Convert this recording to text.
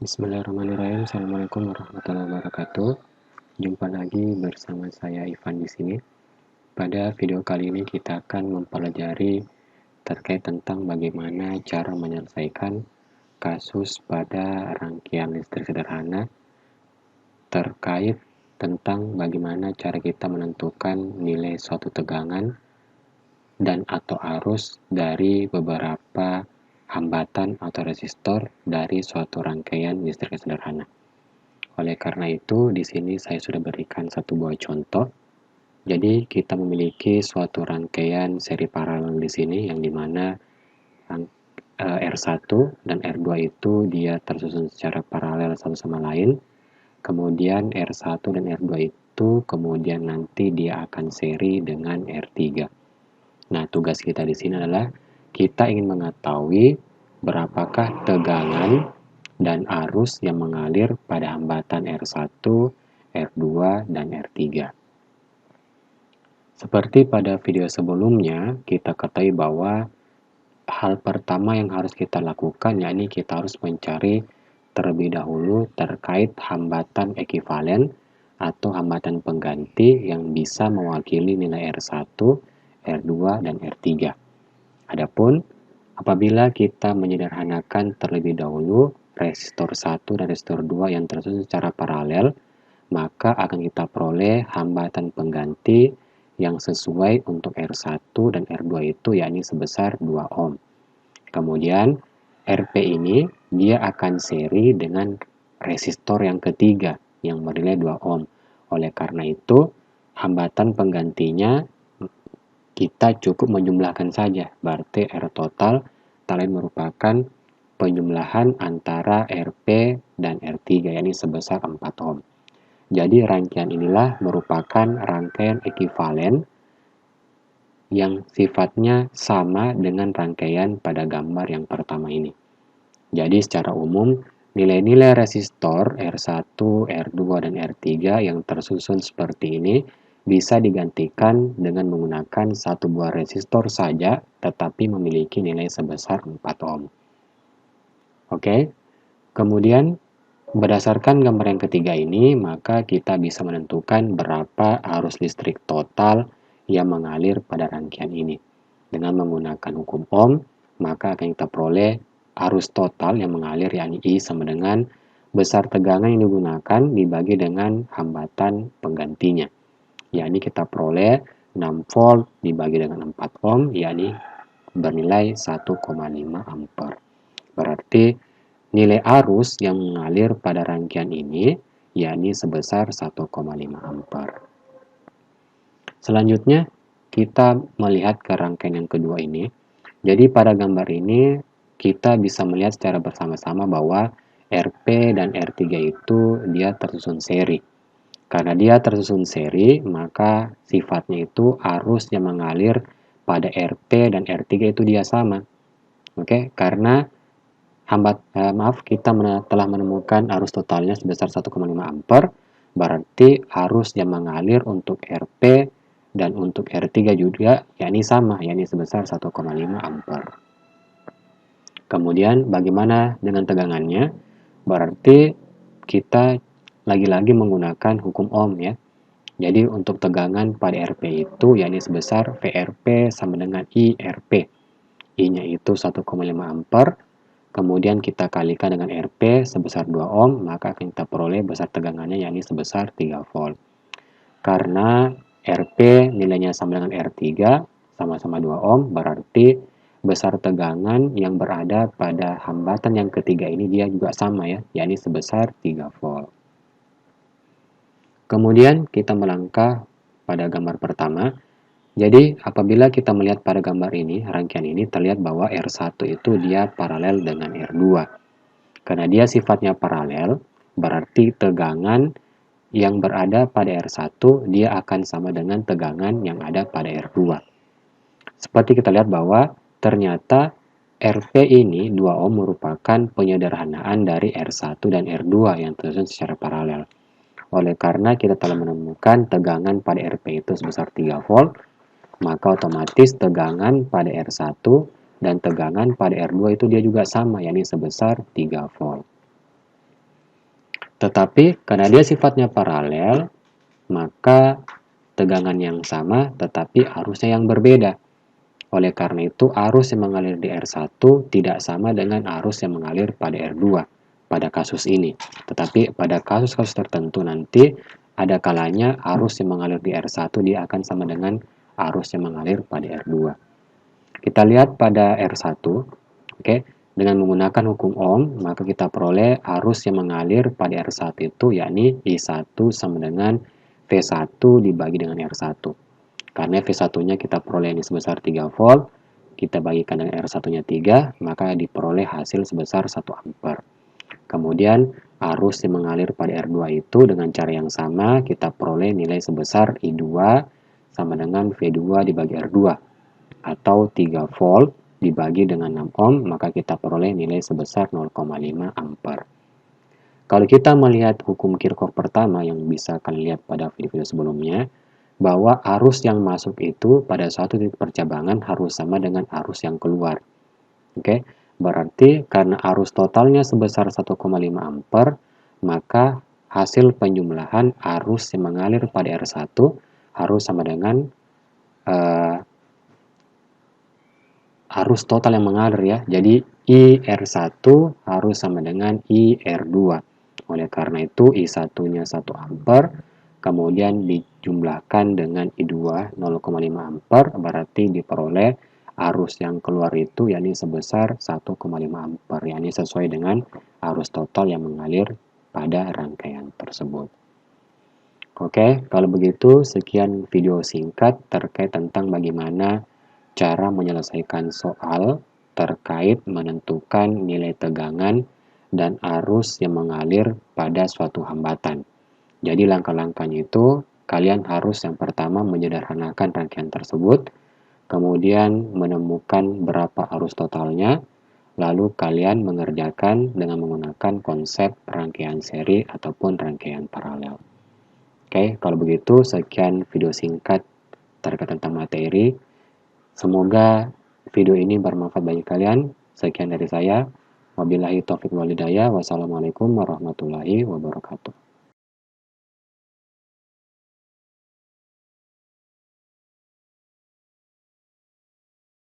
Bismillahirrahmanirrahim. Assalamualaikum warahmatullahi wabarakatuh. Jumpa lagi bersama saya Ivan di sini. Pada video kali ini kita akan mempelajari terkait tentang bagaimana cara menyelesaikan kasus pada rangkaian listrik sederhana terkait tentang bagaimana cara kita menentukan nilai suatu tegangan dan atau arus dari beberapa hambatan atau resistor dari suatu rangkaian listrik sederhana. Oleh karena itu, di sini saya sudah berikan satu buah contoh. Jadi, kita memiliki suatu rangkaian seri paralel di sini, yang dimana R1 dan R2 itu dia tersusun secara paralel satu sama lain. Kemudian R1 dan R2 itu kemudian nanti dia akan seri dengan R3. Nah, tugas kita di sini adalah kita ingin mengetahui berapakah tegangan dan arus yang mengalir pada hambatan R1, R2, dan R3. Seperti pada video sebelumnya, kita ketahui bahwa hal pertama yang harus kita lakukan yakni kita harus mencari terlebih dahulu terkait hambatan ekivalen atau hambatan pengganti yang bisa mewakili nilai R1, R2, dan R3. Adapun apabila kita menyederhanakan terlebih dahulu resistor 1 dan resistor 2 yang tersusun secara paralel, maka akan kita peroleh hambatan pengganti yang sesuai untuk R1 dan R2 itu yakni sebesar 2 ohm. Kemudian RP ini dia akan seri dengan resistor yang ketiga yang bernilai 2 ohm. Oleh karena itu, hambatan penggantinya kita cukup menjumlahkan saja. Berarti R total lain merupakan penjumlahan antara RP dan R3 yakni sebesar 4 ohm. Jadi rangkaian inilah merupakan rangkaian ekivalen yang sifatnya sama dengan rangkaian pada gambar yang pertama ini. Jadi secara umum, nilai-nilai resistor R1, R2, dan R3 yang tersusun seperti ini bisa digantikan dengan menggunakan satu buah resistor saja, tetapi memiliki nilai sebesar 4 ohm. Oke, kemudian berdasarkan gambar yang ketiga ini, maka kita bisa menentukan berapa arus listrik total yang mengalir pada rangkaian ini. Dengan menggunakan hukum Ohm, maka akan kita peroleh arus total yang mengalir yakni I sama dengan besar tegangan yang digunakan dibagi dengan hambatan penggantinya. Yakni kita peroleh 6 volt dibagi dengan 4 ohm yakni bernilai 1,5 ampere. Berarti nilai arus yang mengalir pada rangkaian ini yakni sebesar 1,5 ampere. Selanjutnya kita melihat ke rangkaian yang kedua ini. Jadi pada gambar ini kita bisa melihat secara bersama-sama bahwa RP dan R3 itu dia tersusun seri. Karena dia tersusun seri, maka sifatnya itu arus yang mengalir pada RP dan R3 itu dia sama. Oke, karena kita telah menemukan arus totalnya sebesar 1,5 ampere, berarti arus yang mengalir untuk RP dan untuk R3 juga yakni sama, yakni sebesar 1,5 ampere. Kemudian bagaimana dengan tegangannya? Berarti kita lagi-lagi menggunakan hukum Ohm ya. Jadi untuk tegangan pada RP itu yakni sebesar VRP sama dengan IRP. I-nya itu 1,5 ampere. Kemudian kita kalikan dengan RP sebesar 2 ohm, maka akan kita peroleh besar tegangannya yakni sebesar 3 volt. Karena RP nilainya sama dengan R3, sama-sama 2 ohm, berarti besar tegangan yang berada pada hambatan yang ketiga ini dia juga sama ya, yakni sebesar 3 volt. Kemudian kita melangkah pada gambar pertama. Jadi apabila kita melihat pada gambar ini, rangkaian ini terlihat bahwa R1 itu dia paralel dengan R2. Karena dia sifatnya paralel, berarti tegangan yang berada pada R1 dia akan sama dengan tegangan yang ada pada R2. Seperti kita lihat bahwa ternyata RP ini 2 ohm merupakan penyederhanaan dari R1 dan R2 yang tersusun secara paralel. Oleh karena kita telah menemukan tegangan pada RP itu sebesar 3 volt, maka otomatis tegangan pada R1 dan tegangan pada R2 itu dia juga sama, yakni sebesar 3 volt. Tetapi karena dia sifatnya paralel, maka tegangan yang sama tetapi arusnya yang berbeda. Oleh karena itu, arus yang mengalir di R1 tidak sama dengan arus yang mengalir pada R2 pada kasus ini. Tetapi pada kasus-kasus tertentu nanti, ada kalanya arus yang mengalir di R1 dia akan sama dengan arus yang mengalir pada R2. Kita lihat pada R1, oke, dengan menggunakan hukum Ohm, maka kita peroleh arus yang mengalir pada R1 itu, yakni I1 sama dengan V1 dibagi dengan R1. Karena V1-nya kita peroleh ini sebesar 3 volt, kita bagikan dengan R1-nya 3, maka diperoleh hasil sebesar 1 ampere. Kemudian arus yang mengalir pada R2 itu dengan cara yang sama, kita peroleh nilai sebesar I2 sama dengan V2 dibagi R2, atau 3 volt dibagi dengan 6 ohm, maka kita peroleh nilai sebesar 0,5 ampere. Kalau kita melihat hukum Kirchhoff pertama yang bisa kalian lihat pada video-video sebelumnya, bahwa arus yang masuk itu pada suatu titik percabangan harus sama dengan arus yang keluar. Oke, berarti karena arus totalnya sebesar 1,5 ampere, maka hasil penjumlahan arus yang mengalir pada R1 harus sama dengan arus total yang mengalir ya. Jadi IR1 harus sama dengan IR2. Oleh karena itu I1-nya 1 ampere, kemudian dijumlahkan dengan I2 0,5 ampere, berarti diperoleh arus yang keluar itu yakni sebesar 1,5 ampere, yakni sesuai dengan arus total yang mengalir pada rangkaian tersebut. Oke, kalau begitu sekian video singkat terkait tentang bagaimana cara menyelesaikan soal terkait menentukan nilai tegangan dan arus yang mengalir pada suatu hambatan. Jadi langkah-langkahnya itu kalian harus yang pertama menyederhanakan rangkaian tersebut, kemudian menemukan berapa arus totalnya, lalu kalian mengerjakan dengan menggunakan konsep rangkaian seri ataupun rangkaian paralel. Oke, kalau begitu sekian video singkat terkait tentang materi. Semoga video ini bermanfaat bagi kalian. Sekian dari saya. Wabillahi taufiq walhidayah. Wassalamualaikum warahmatullahi wabarakatuh.